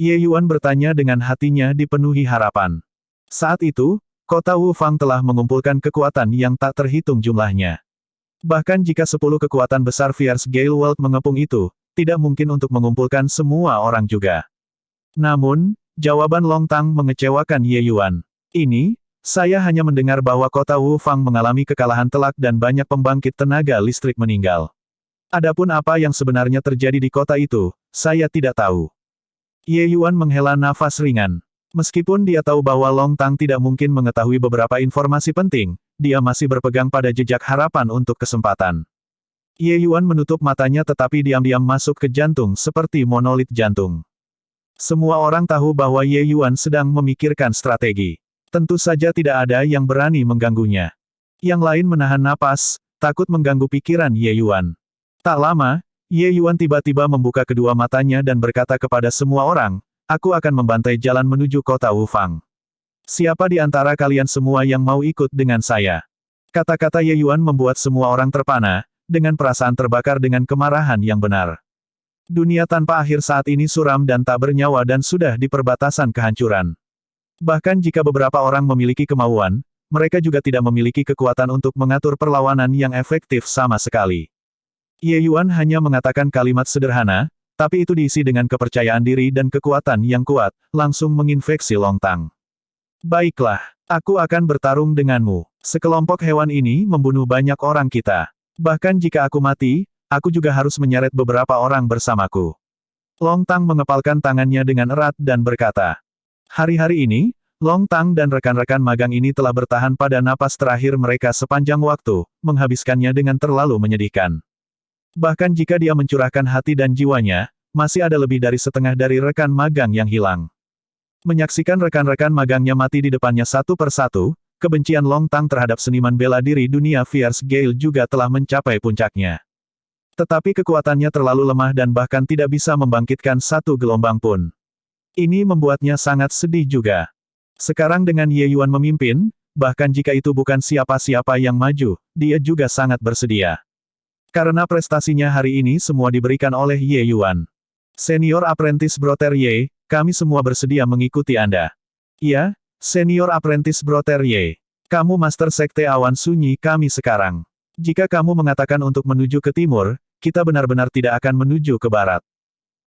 Ye Yuan bertanya dengan hatinya dipenuhi harapan. Saat itu, kota Wufang telah mengumpulkan kekuatan yang tak terhitung jumlahnya. Bahkan jika 10 kekuatan besar Fierce Gale World mengepung itu, tidak mungkin untuk mengumpulkan semua orang juga. Namun, jawaban Long Tang mengecewakan Ye Yuan. Ini, saya hanya mendengar bahwa kota Wufang mengalami kekalahan telak dan banyak pembangkit tenaga listrik meninggal. Adapun apa yang sebenarnya terjadi di kota itu, saya tidak tahu. Ye Yuan menghela nafas ringan. Meskipun dia tahu bahwa Long Tang tidak mungkin mengetahui beberapa informasi penting, dia masih berpegang pada jejak harapan untuk kesempatan. Ye Yuan menutup matanya tetapi diam-diam masuk ke jantung seperti monolit jantung. Semua orang tahu bahwa Ye Yuan sedang memikirkan strategi. Tentu saja tidak ada yang berani mengganggunya. Yang lain menahan napas, takut mengganggu pikiran Ye Yuan. Tak lama, Ye Yuan tiba-tiba membuka kedua matanya dan berkata kepada semua orang, aku akan membantai jalan menuju kota Wufang. Siapa di antara kalian semua yang mau ikut dengan saya? Kata-kata Ye Yuan membuat semua orang terpana, dengan perasaan terbakar dengan kemarahan yang benar. Dunia tanpa akhir saat ini suram dan tak bernyawa dan sudah di perbatasan kehancuran. Bahkan jika beberapa orang memiliki kemauan, mereka juga tidak memiliki kekuatan untuk mengatur perlawanan yang efektif sama sekali. Ye Yuan hanya mengatakan kalimat sederhana, Tapi itu diisi dengan kepercayaan diri dan kekuatan yang kuat, langsung menginfeksi Long Tang. Baiklah, aku akan bertarung denganmu. Sekelompok hewan ini membunuh banyak orang kita. Bahkan jika aku mati, aku juga harus menyeret beberapa orang bersamaku. Long Tang mengepalkan tangannya dengan erat dan berkata, hari-hari ini, Long Tang dan rekan-rekan magang ini telah bertahan pada napas terakhir mereka sepanjang waktu, menghabiskannya dengan terlalu menyedihkan. Bahkan jika dia mencurahkan hati dan jiwanya, masih ada lebih dari setengah dari rekan magang yang hilang. Menyaksikan rekan-rekan magangnya mati di depannya satu persatu, kebencian Long Tang terhadap seniman bela diri dunia Fierce Gale juga telah mencapai puncaknya. Tetapi kekuatannya terlalu lemah dan bahkan tidak bisa membangkitkan satu gelombang pun. Ini membuatnya sangat sedih juga. Sekarang dengan Ye Yuan memimpin, bahkan jika itu bukan siapa-siapa yang maju, dia juga sangat bersedia. Karena prestasinya hari ini semua diberikan oleh Ye Yuan. Senior Apprentice Brother Ye, kami semua bersedia mengikuti Anda. Iya, Senior Apprentice Brother Ye. Kamu Master Sekte Awan Sunyi kami sekarang. Jika kamu mengatakan untuk menuju ke timur, kita benar-benar tidak akan menuju ke barat.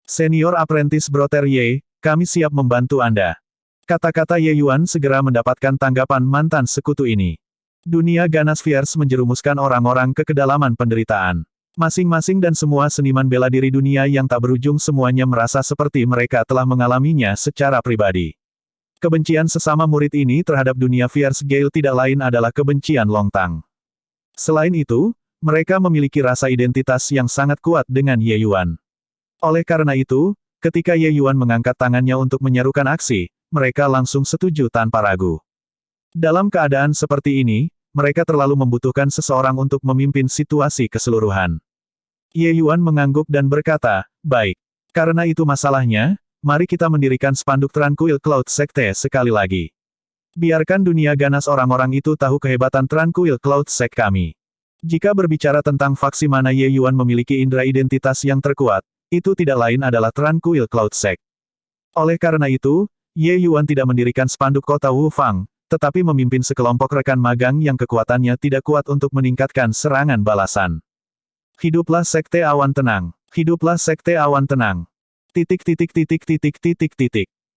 Senior Apprentice Brother Ye, kami siap membantu Anda. Kata-kata Ye Yuan segera mendapatkan tanggapan mantan sekutu ini. Dunia ganas Fierce menjerumuskan orang-orang ke kedalaman penderitaan. Masing-masing dan semua seniman bela diri dunia yang tak berujung semuanya merasa seperti mereka telah mengalaminya secara pribadi. Kebencian sesama murid ini terhadap dunia Fierce Gale tidak lain adalah kebencian Long Tang. Selain itu, mereka memiliki rasa identitas yang sangat kuat dengan Ye Yuan. Oleh karena itu, ketika Ye Yuan mengangkat tangannya untuk menyerukan aksi, mereka langsung setuju tanpa ragu. Dalam keadaan seperti ini, mereka terlalu membutuhkan seseorang untuk memimpin situasi keseluruhan. Ye Yuan mengangguk dan berkata, baik. Karena itu masalahnya, mari kita mendirikan spanduk Tranquil Cloud Sekte sekali lagi. Biarkan dunia ganas orang-orang itu tahu kehebatan Tranquil Cloud Sek kami. Jika berbicara tentang faksi mana Ye Yuan memiliki indera identitas yang terkuat, itu tidak lain adalah Tranquil Cloud Sek. Oleh karena itu, Ye Yuan tidak mendirikan spanduk kota Wu Fang, tetapi memimpin sekelompok rekan magang yang kekuatannya tidak kuat untuk meningkatkan serangan balasan. Hiduplah Sekte Awan Tenang. Hiduplah Sekte Awan Tenang.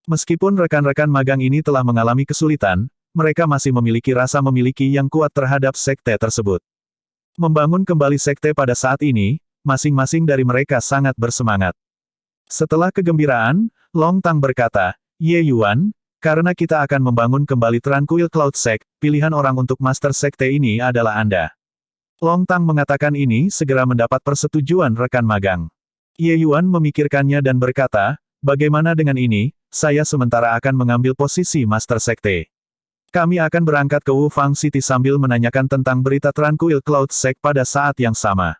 Meskipun rekan-rekan magang ini telah mengalami kesulitan, mereka masih memiliki rasa memiliki yang kuat terhadap sekte tersebut. Membangun kembali sekte pada saat ini, masing-masing dari mereka sangat bersemangat. Setelah kegembiraan, Long Tang berkata, Ye Yuan, karena kita akan membangun kembali Tranquil Cloud Sek, pilihan orang untuk Master Sekte ini adalah Anda. Long Tang mengatakan ini segera mendapat persetujuan rekan magang. Ye Yuan memikirkannya dan berkata, bagaimana dengan ini, saya sementara akan mengambil posisi Master Sekte. Kami akan berangkat ke Wu Fang City sambil menanyakan tentang berita Tranquil Cloud Sek pada saat yang sama.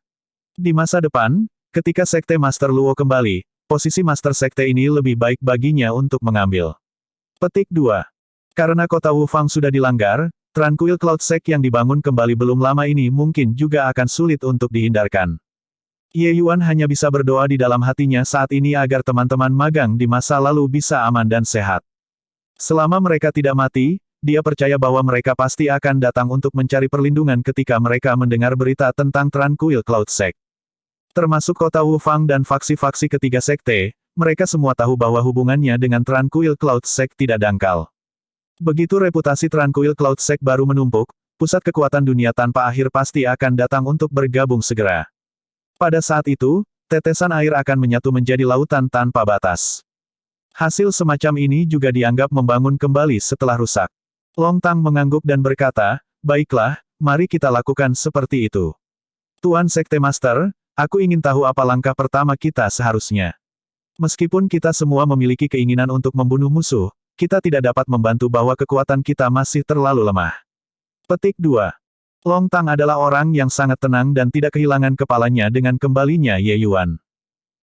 Di masa depan, ketika Sekte Master Luo kembali, posisi Master Sekte ini lebih baik baginya untuk mengambil. Petik 2. Karena kota Wu Fang sudah dilanggar, Tranquil Cloud Sek yang dibangun kembali belum lama ini mungkin juga akan sulit untuk dihindarkan. Ye Yuan hanya bisa berdoa di dalam hatinya saat ini agar teman-teman magang di masa lalu bisa aman dan sehat. Selama mereka tidak mati, dia percaya bahwa mereka pasti akan datang untuk mencari perlindungan ketika mereka mendengar berita tentang Tranquil Cloud Sek. Termasuk kota Wu Fang dan faksi-faksi ketiga sekte, mereka semua tahu bahwa hubungannya dengan Tranquil Cloud Sek tidak dangkal. Begitu reputasi Tranquil Cloud Sek baru menumpuk, pusat kekuatan dunia tanpa akhir pasti akan datang untuk bergabung segera. Pada saat itu, tetesan air akan menyatu menjadi lautan tanpa batas. Hasil semacam ini juga dianggap membangun kembali setelah rusak. Long Tang mengangguk dan berkata, baiklah, mari kita lakukan seperti itu. Tuan Sekte Master, aku ingin tahu apa langkah pertama kita seharusnya. Meskipun kita semua memiliki keinginan untuk membunuh musuh, kita tidak dapat membantu bahwa kekuatan kita masih terlalu lemah. Petik 2. Long Tang adalah orang yang sangat tenang dan tidak kehilangan kepalanya dengan kembalinya Ye Yuan.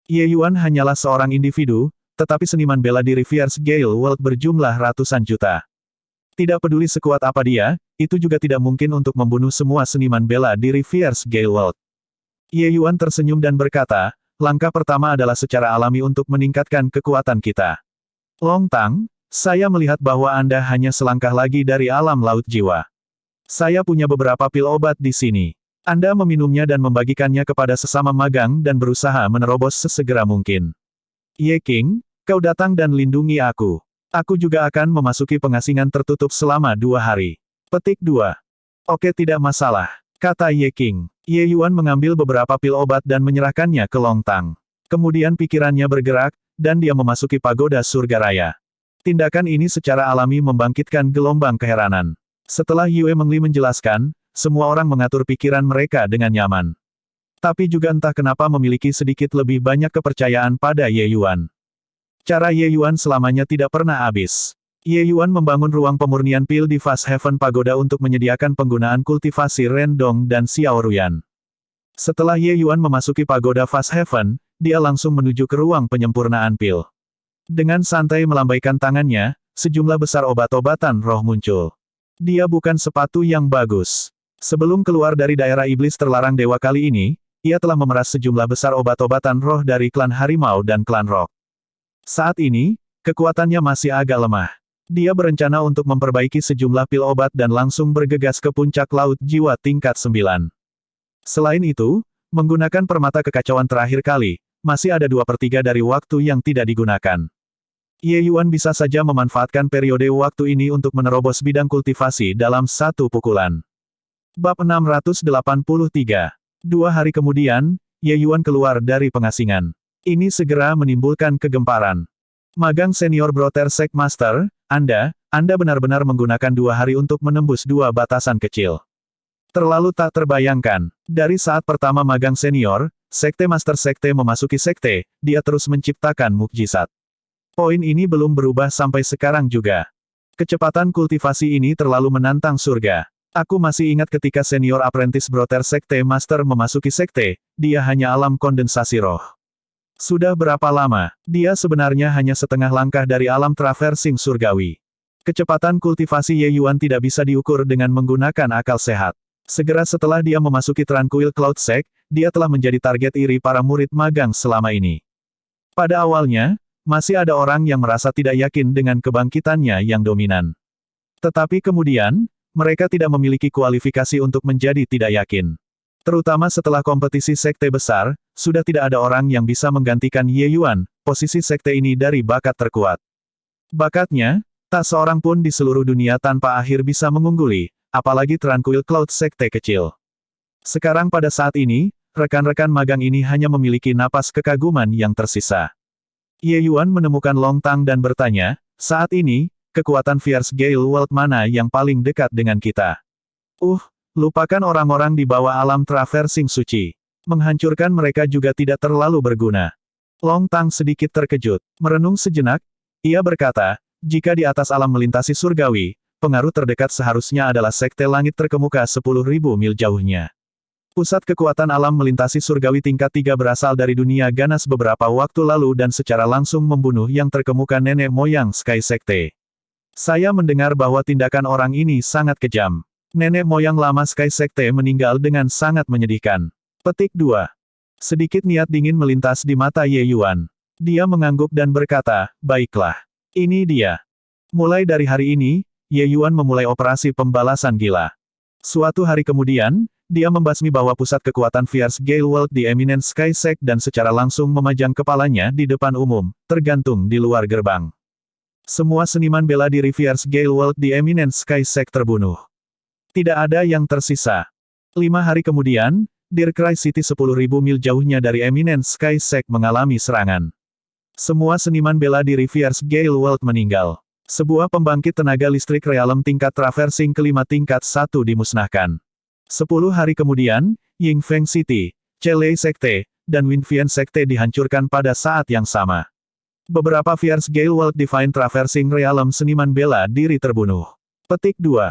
Ye Yuan hanyalah seorang individu, tetapi seniman bela diri Fierce Gale World berjumlah ratusan juta. Tidak peduli sekuat apa dia, itu juga tidak mungkin untuk membunuh semua seniman bela diri Fierce Gale World. Ye Yuan tersenyum dan berkata, langkah pertama adalah secara alami untuk meningkatkan kekuatan kita. Long Tang, saya melihat bahwa Anda hanya selangkah lagi dari alam laut jiwa. Saya punya beberapa pil obat di sini. Anda meminumnya dan membagikannya kepada sesama magang dan berusaha menerobos sesegera mungkin. Ye King, kau datang dan lindungi aku. Aku juga akan memasuki pengasingan tertutup selama 2 hari. Petik 2. Oke, tidak masalah, kata Ye King. Ye Yuan mengambil beberapa pil obat dan menyerahkannya ke Long Tang. Kemudian pikirannya bergerak, dan dia memasuki pagoda surga raya. Tindakan ini secara alami membangkitkan gelombang keheranan. Setelah Yue Mengli menjelaskan, semua orang mengatur pikiran mereka dengan nyaman. Tapi juga entah kenapa memiliki sedikit lebih banyak kepercayaan pada Ye Yuan. Cara Ye Yuan selamanya tidak pernah habis. Ye Yuan membangun ruang pemurnian pil di Fast Heaven Pagoda untuk menyediakan penggunaan kultivasi Rendong dan Xiao Ruyan. Setelah Ye Yuan memasuki pagoda Fast Heaven, dia langsung menuju ke ruang penyempurnaan pil. Dengan santai melambaikan tangannya, sejumlah besar obat-obatan roh muncul. Dia bukan sepatu yang bagus. Sebelum keluar dari daerah iblis terlarang dewa kali ini, ia telah memeras sejumlah besar obat-obatan roh dari klan Harimau dan klan Rock. Saat ini, kekuatannya masih agak lemah. Dia berencana untuk memperbaiki sejumlah pil obat dan langsung bergegas ke puncak laut jiwa tingkat 9. Selain itu, menggunakan permata kekacauan terakhir kali, masih ada 2/3 dari waktu yang tidak digunakan. Ye Yuan bisa saja memanfaatkan periode waktu ini untuk menerobos bidang kultivasi dalam satu pukulan. Bab 683. 2 hari kemudian, Ye Yuan keluar dari pengasingan. Ini segera menimbulkan kegemparan. Magang senior Brother Sect Master, Anda benar-benar menggunakan 2 hari untuk menembus 2 batasan kecil. Terlalu tak terbayangkan. Dari saat pertama magang senior, Sekte Master Sekte memasuki sekte, dia terus menciptakan mukjizat. Poin ini belum berubah sampai sekarang juga. Kecepatan kultivasi ini terlalu menantang surga. Aku masih ingat ketika senior apprentice Brother Sekte Master memasuki sekte, dia hanya alam kondensasi roh. Sudah berapa lama, dia sebenarnya hanya setengah langkah dari alam traversing surgawi. Kecepatan kultivasi Ye Yuan tidak bisa diukur dengan menggunakan akal sehat. Segera setelah dia memasuki Tranquil Cloud Sect, dia telah menjadi target iri para murid magang selama ini. Pada awalnya, masih ada orang yang merasa tidak yakin dengan kebangkitannya yang dominan. Tetapi kemudian, mereka tidak memiliki kualifikasi untuk menjadi tidak yakin. Terutama setelah kompetisi sekte besar, sudah tidak ada orang yang bisa menggantikan Ye Yuan, posisi sekte ini dari bakat terkuat. Bakatnya, tak seorang pun di seluruh dunia tanpa akhir bisa mengungguli, apalagi Tranquil Cloud Sekte kecil. Sekarang pada saat ini, rekan-rekan magang ini hanya memiliki napas kekaguman yang tersisa. Ye Yuan menemukan Long Tang dan bertanya, saat ini, kekuatan Fierce Gale World mana yang paling dekat dengan kita? Lupakan orang-orang di bawah alam traversing suci. Menghancurkan mereka juga tidak terlalu berguna. Long Tang sedikit terkejut. Merenung sejenak, ia berkata, jika di atas alam melintasi surgawi, pengaruh terdekat seharusnya adalah sekte langit terkemuka 10.000 mil jauhnya. Pusat kekuatan alam melintasi surgawi tingkat 3 berasal dari dunia ganas beberapa waktu lalu dan secara langsung membunuh yang terkemuka nenek moyang Sky Sekte. Saya mendengar bahwa tindakan orang ini sangat kejam. Nenek moyang lama Sky Sekte meninggal dengan sangat menyedihkan. Petik 2. Sedikit niat dingin melintas di mata Ye Yuan. Dia mengangguk dan berkata, baiklah. Ini dia. Mulai dari hari ini, Ye Yuan memulai operasi pembalasan gila. Suatu hari kemudian, dia membasmi bahwa pusat kekuatan Fierce Gale World di Eminent Sky Sect dan secara langsung memajang kepalanya di depan umum, tergantung di luar gerbang. Semua seniman bela diri Fierce Gale World di Eminent Sky Sect terbunuh. Tidak ada yang tersisa. 5 hari kemudian, Darkrai City 10.000 mil jauhnya dari Eminent Sky Sect mengalami serangan. Semua seniman bela diri Fierce Gale World meninggal. Sebuah pembangkit tenaga listrik realem tingkat traversing kelima tingkat 1 dimusnahkan. 10 hari kemudian, Yingfeng City, Chelei Sekte, dan Winfian Sekte dihancurkan pada saat yang sama. Beberapa Fierce Gale World Divine Traversing Realm seniman bela diri terbunuh. Petik 2.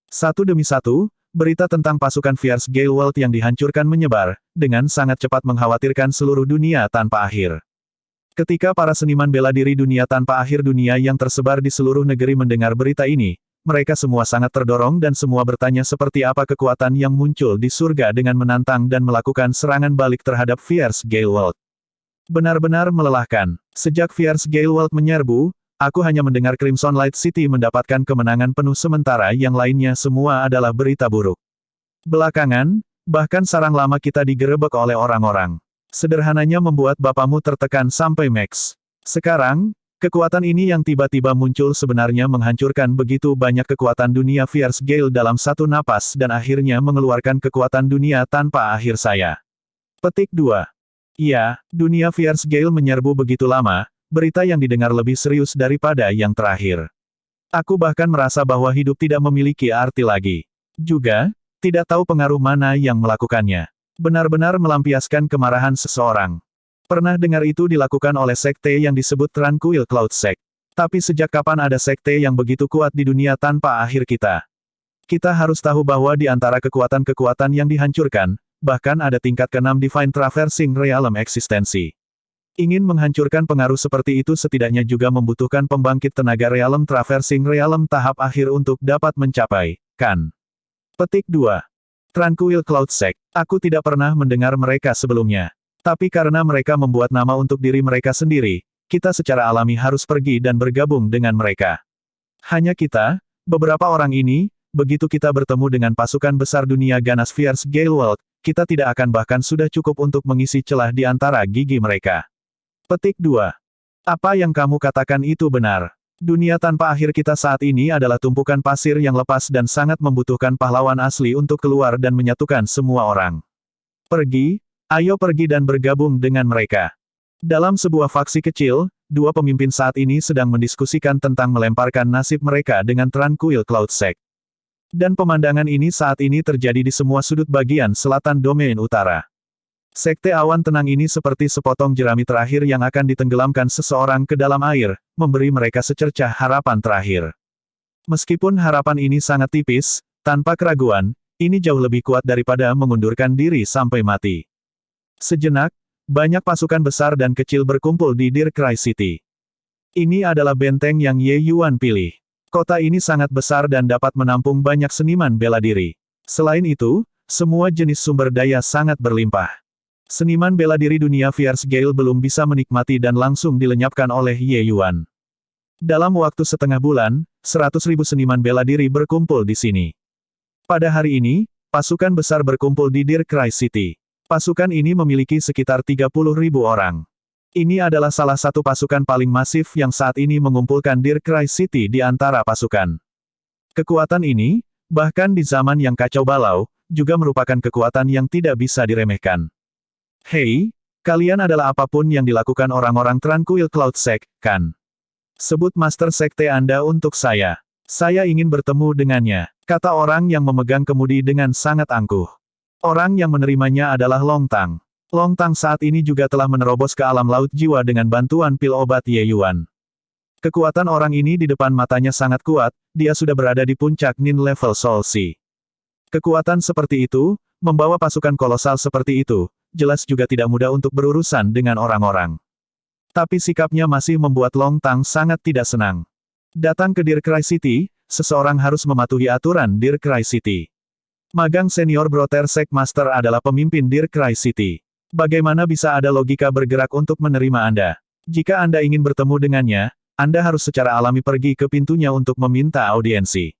Satu demi satu, berita tentang pasukan Fierce Gale World yang dihancurkan menyebar, dengan sangat cepat mengkhawatirkan seluruh dunia tanpa akhir. Ketika para seniman bela diri dunia tanpa akhir dunia yang tersebar di seluruh negeri mendengar berita ini, mereka semua sangat terdorong dan semua bertanya seperti apa kekuatan yang muncul di surga dengan menantang dan melakukan serangan balik terhadap Fierce Gale World. Benar-benar melelahkan. Sejak Fierce Gale World menyerbu, aku hanya mendengar Crimson Light City mendapatkan kemenangan penuh sementara yang lainnya semua adalah berita buruk. Belakangan, bahkan sarang lama kita digerebek oleh orang-orang. Sederhananya membuat bapakmu tertekan sampai max. Sekarang, kekuatan ini yang tiba-tiba muncul sebenarnya menghancurkan begitu banyak kekuatan dunia Fierce Gale dalam satu napas dan akhirnya mengeluarkan kekuatan dunia tanpa akhir saya. Petik 2. Iya, dunia Fierce Gale menyerbu begitu lama, berita yang didengar lebih serius daripada yang terakhir. Aku bahkan merasa bahwa hidup tidak memiliki arti lagi. Juga, tidak tahu pengaruh mana yang melakukannya. Benar-benar melampiaskan kemarahan seseorang. Pernah dengar itu dilakukan oleh sekte yang disebut Tranquil Cloud Sect. Tapi sejak kapan ada sekte yang begitu kuat di dunia tanpa akhir kita? Kita harus tahu bahwa di antara kekuatan-kekuatan yang dihancurkan, bahkan ada tingkat ke-6 Divine Traversing Realm eksistensi. Ingin menghancurkan pengaruh seperti itu setidaknya juga membutuhkan pembangkit tenaga Realm Traversing Realm tahap akhir untuk dapat mencapai, kan? Petik 2. Tranquil Cloud Sect. Aku tidak pernah mendengar mereka sebelumnya. Tapi karena mereka membuat nama untuk diri mereka sendiri, kita secara alami harus pergi dan bergabung dengan mereka. Hanya kita, beberapa orang ini, begitu kita bertemu dengan pasukan besar dunia ganas Fierce Gale World, kita tidak akan bahkan sudah cukup untuk mengisi celah di antara gigi mereka. Petik 2. Apa yang kamu katakan itu benar. Dunia tanpa akhir kita saat ini adalah tumpukan pasir yang lepas dan sangat membutuhkan pahlawan asli untuk keluar dan menyatukan semua orang. Pergi, ayo pergi dan bergabung dengan mereka. Dalam sebuah faksi kecil, dua pemimpin saat ini sedang mendiskusikan tentang melemparkan nasib mereka dengan Tranquil Cloud Sect. Dan pemandangan ini saat ini terjadi di semua sudut bagian selatan domain utara. Sekte awan tenang ini seperti sepotong jerami terakhir yang akan ditenggelamkan seseorang ke dalam air, memberi mereka secercah harapan terakhir. Meskipun harapan ini sangat tipis, tanpa keraguan, ini jauh lebih kuat daripada mengundurkan diri sampai mati. Sejenak, banyak pasukan besar dan kecil berkumpul di Deer Cry City. Ini adalah benteng yang Ye Yuan pilih. Kota ini sangat besar dan dapat menampung banyak seniman bela diri. Selain itu, semua jenis sumber daya sangat berlimpah. Seniman bela diri dunia Fierce Gale belum bisa menikmati dan langsung dilenyapkan oleh Ye Yuan. Dalam waktu setengah bulan, 100.000 seniman bela diri berkumpul di sini. Pada hari ini, pasukan besar berkumpul di Deer Cry City. Pasukan ini memiliki sekitar 30.000 orang. Ini adalah salah satu pasukan paling masif yang saat ini mengumpulkan Deer Cry City di antara pasukan. Kekuatan ini, bahkan di zaman yang kacau balau, juga merupakan kekuatan yang tidak bisa diremehkan. Hei, kalian adalah apapun yang dilakukan orang-orang Tranquil Cloud Sect, kan? Sebut Master Sekte Anda untuk saya. Saya ingin bertemu dengannya, kata orang yang memegang kemudi dengan sangat angkuh. Orang yang menerimanya adalah Long Tang. Long Tang saat ini juga telah menerobos ke alam laut jiwa dengan bantuan pil obat Ye Yuan. Kekuatan orang ini di depan matanya sangat kuat, dia sudah berada di puncak Nin level Soul Sea. Kekuatan seperti itu, membawa pasukan kolosal seperti itu, jelas juga tidak mudah untuk berurusan dengan orang-orang. Tapi sikapnya masih membuat Long Tang sangat tidak senang. Datang ke Deer Cry City, seseorang harus mematuhi aturan Deer Cry City. Magang senior Brother Sect Master adalah pemimpin Deer Cry City. Bagaimana bisa ada logika bergerak untuk menerima Anda? Jika Anda ingin bertemu dengannya, Anda harus secara alami pergi ke pintunya untuk meminta audiensi.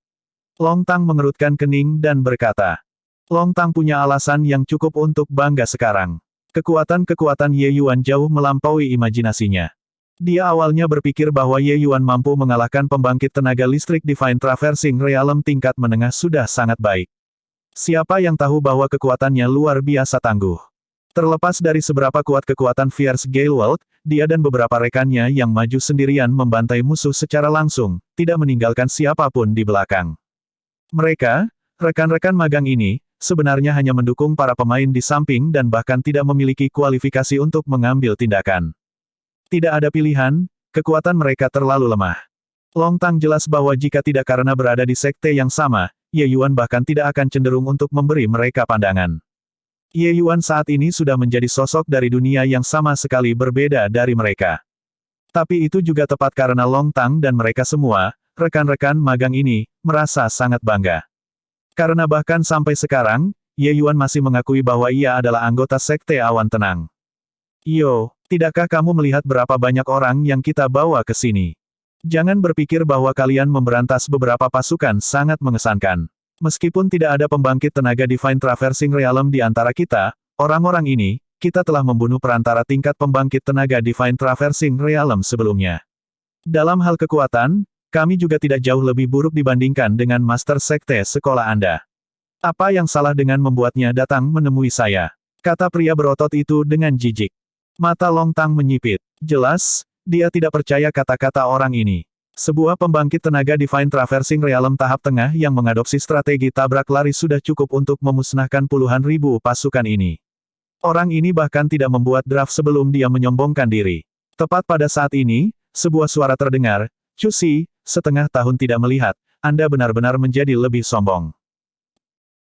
Long Tang mengerutkan kening dan berkata, Long Tang punya alasan yang cukup untuk bangga sekarang. Kekuatan-kekuatan Ye Yuan jauh melampaui imajinasinya. Dia awalnya berpikir bahwa Ye Yuan mampu mengalahkan pembangkit tenaga listrik Divine Traversing Realm tingkat menengah sudah sangat baik. Siapa yang tahu bahwa kekuatannya luar biasa tangguh. Terlepas dari seberapa kuat kekuatan Fierce Gale World, dia dan beberapa rekannya yang maju sendirian membantai musuh secara langsung, tidak meninggalkan siapapun di belakang. Mereka, rekan-rekan magang ini, sebenarnya hanya mendukung para pemain di samping dan bahkan tidak memiliki kualifikasi untuk mengambil tindakan. Tidak ada pilihan, kekuatan mereka terlalu lemah. Long Tang jelas bahwa jika tidak karena berada di sekte yang sama, Ye Yuan bahkan tidak akan cenderung untuk memberi mereka pandangan. Ye Yuan saat ini sudah menjadi sosok dari dunia yang sama sekali berbeda dari mereka. Tapi itu juga tepat karena Long Tang dan mereka semua, rekan-rekan magang ini, merasa sangat bangga. Karena bahkan sampai sekarang, Ye Yuan masih mengakui bahwa ia adalah anggota Sekte Awan Tenang. Yo, tidakkah kamu melihat berapa banyak orang yang kita bawa ke sini? Jangan berpikir bahwa kalian memberantas beberapa pasukan sangat mengesankan. Meskipun tidak ada pembangkit tenaga Divine Traversing Realm di antara kita, orang-orang ini, kita telah membunuh perantara tingkat pembangkit tenaga Divine Traversing Realm sebelumnya. Dalam hal kekuatan, kami juga tidak jauh lebih buruk dibandingkan dengan Master Sekte sekolah Anda. Apa yang salah dengan membuatnya datang menemui saya? Kata pria berotot itu dengan jijik. Mata Long Tang menyipit. Jelas, dia tidak percaya kata-kata orang ini. Sebuah pembangkit tenaga Divine Traversing Realm tahap tengah yang mengadopsi strategi tabrak lari sudah cukup untuk memusnahkan puluhan ribu pasukan ini. Orang ini bahkan tidak membuat draft sebelum dia menyombongkan diri. Tepat pada saat ini, sebuah suara terdengar, "Cusi, setengah tahun tidak melihat, Anda benar-benar menjadi lebih sombong."